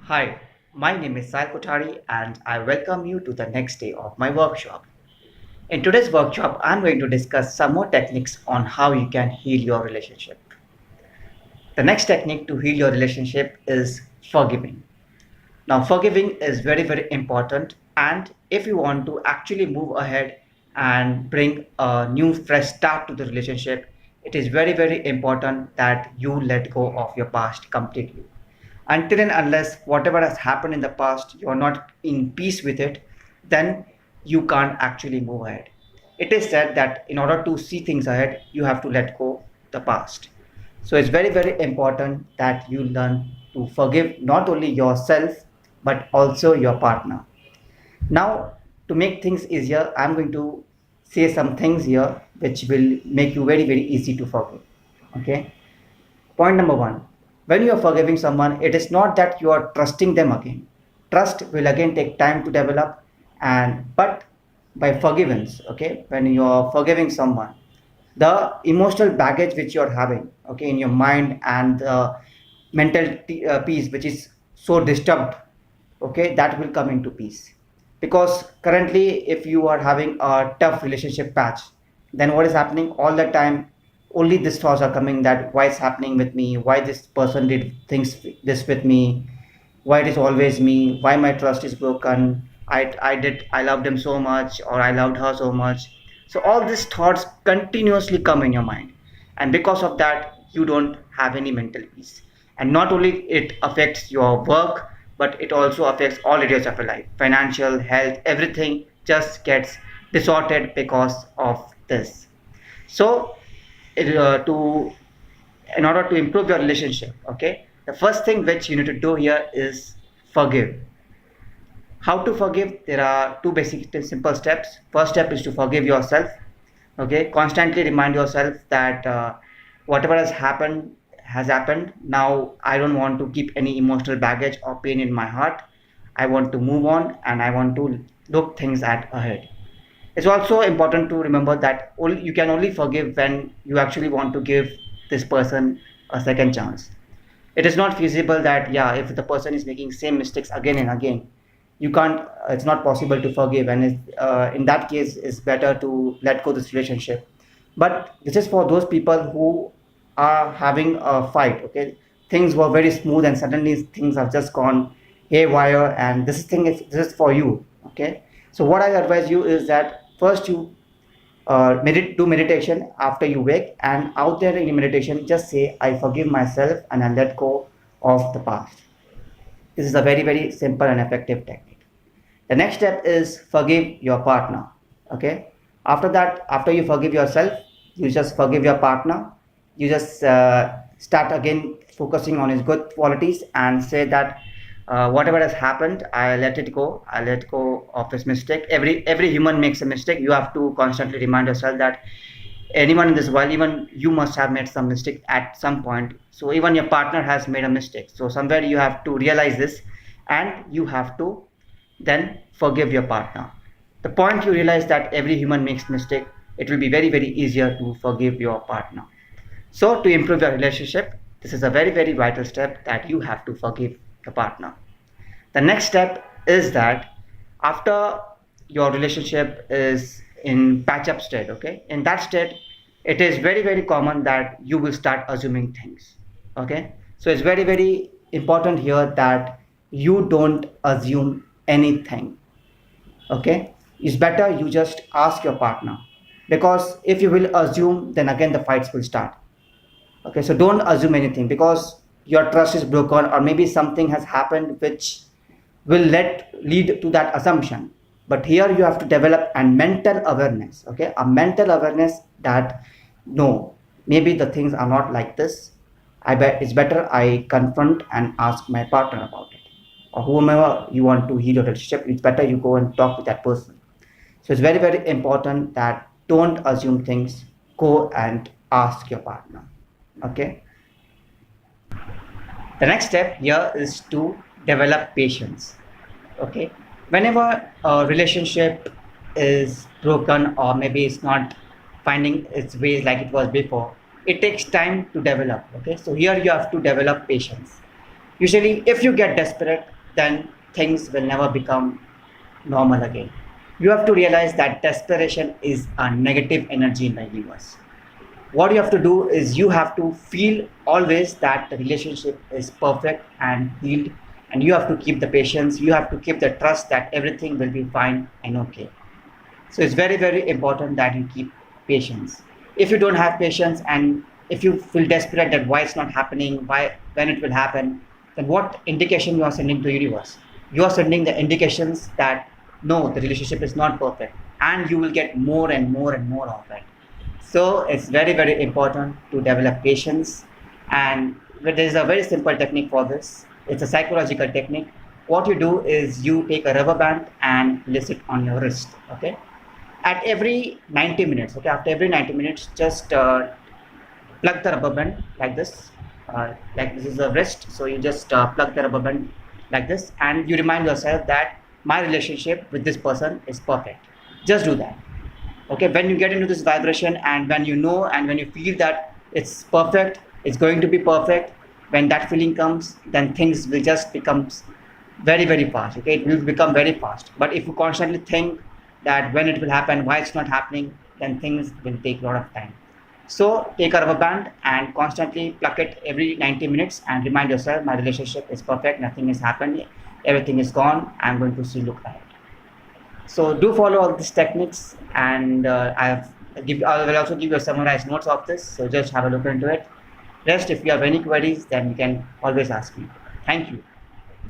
Hi, my name is Sai Kothari and I welcome you to the next day of my workshop. In today's workshop, I'm going to discuss some more techniques on how you can heal your relationship. The next technique to heal your relationship is forgiving. Now, forgiving is very, very important, and if you want to actually move ahead and bring a new, fresh start to the relationship, it is very, very important that you let go of your past completely. Until and unless whatever has happened in the past, you are not in peace with it, then you can't actually move ahead. It is said that in order to see things ahead, you have to let go the past. So it's very, very important that you learn to forgive not only yourself but also your partner. Now, to make things easier, I'm going to say some things here which will make you very, very easy to forgive. Okay. Point number one, when you are forgiving someone, it is not that you are trusting them again. Trust will again take time to develop, and but by forgiveness, okay, when you are forgiving someone, the emotional baggage which you are having, okay, in your mind and the mental peace which is so disturbed, okay, that will come into peace. Because currently, if you are having a tough relationship patch, then what is happening all the time, only these thoughts are coming that why it's happening with me, why this person did things this with me, why it is always me, why my trust is broken, I loved him so much or I loved her so much. So all these thoughts continuously come in your mind, and because of that you don't have any mental peace. And not only it affects your work, but it also affects all areas of your life, financial, health, everything just gets distorted because of this. So to in order to improve your relationship, okay, the first thing which you need to do here is forgive. How to forgive? There are two basic simple steps. First step is to forgive yourself. Okay, constantly remind yourself that whatever has happened. Now I don't want to keep any emotional baggage or pain in my heart. I want to move on and I want to look things at ahead. It's also important to remember that you can only forgive when you actually want to give this person a second chance. It is not feasible that, yeah, if the person is making same mistakes again and again, you can't, it's not possible to forgive, and in that case it's better to let go this relationship. But this is for those people who are having a fight, okay, things were very smooth and suddenly things have just gone haywire, and this is for you, okay. So what I advise you is that first you do meditation after you wake, and out there in meditation just say I forgive myself and I let go of the past. This is a very, very simple and effective technique. The next step is forgive your partner. Okay. After that, after you forgive yourself, you just forgive your partner. You just start again focusing on his good qualities and say that whatever has happened, I let it go. I let go of his mistake. Every human makes a mistake. You have to constantly remind yourself that anyone in this world, even you must have made some mistake at some point. So even your partner has made a mistake. So somewhere you have to realize this, and you have to then forgive your partner. The point you realize that every human makes mistake, it will be very, very easier to forgive your partner. So to improve your relationship, this is a very, very vital step that you have to forgive your partner. The next step is that after your relationship is in patch up state, okay, in that state, it is very, very common that you will start assuming things, okay. So it's very, very important here that you don't assume anything, okay. It's better you just ask your partner, because if you will assume, then again the fights will start. Okay, so don't assume anything, because your trust is broken or maybe something has happened which will lead to that assumption. But here you have to develop a mental awareness, okay, a mental awareness that no, maybe the things are not like this. I bet it's better I confront and ask my partner about it, or whomever you want to heal your relationship, it's better you go and talk with that person. So it's very, very important that don't assume things, go and ask your partner, okay. The next step here is to develop patience, okay. Whenever a relationship is broken or maybe it's not finding its ways like it was before, it takes time to develop, okay. So here you have to develop patience. Usually if you get desperate, then things will never become normal again. You have to realize that desperation is a negative energy in the universe. What you have to do is you have to feel always that the relationship is perfect and healed, and you have to keep the patience, you have to keep the trust that everything will be fine and okay. So it's very, very important that you keep patience. If you don't have patience and if you feel desperate that why it's not happening, why when it will happen, then what indication you are sending to universe? You are sending the indications that no, the relationship is not perfect, and you will get more and more and more of it. So it's very, very important to develop patience. And there is a very simple technique for this. It's a psychological technique. What you do is you take a rubber band and place it on your wrist. Okay. At every 90 minutes. Okay. After every 90 minutes, just plug the rubber band like this. Like this is a wrist. So you just plug the rubber band like this, and you remind yourself that my relationship with this person is perfect. Just do that. Okay, when you get into this vibration and when you know and when you feel that it's perfect, it's going to be perfect, when that feeling comes, then things will just become very, very fast. Okay, it will become very fast. But if you constantly think that when it will happen, why it's not happening, then things will take a lot of time. So take a rubber band and constantly pluck it every 90 minutes and remind yourself my relationship is perfect, nothing has happened, everything is gone, I'm going to see look ahead. So do follow all these techniques, and I will also give you a summarized notes of this. So just have a look into it. Rest, if you have any queries, then you can always ask me. Thank you.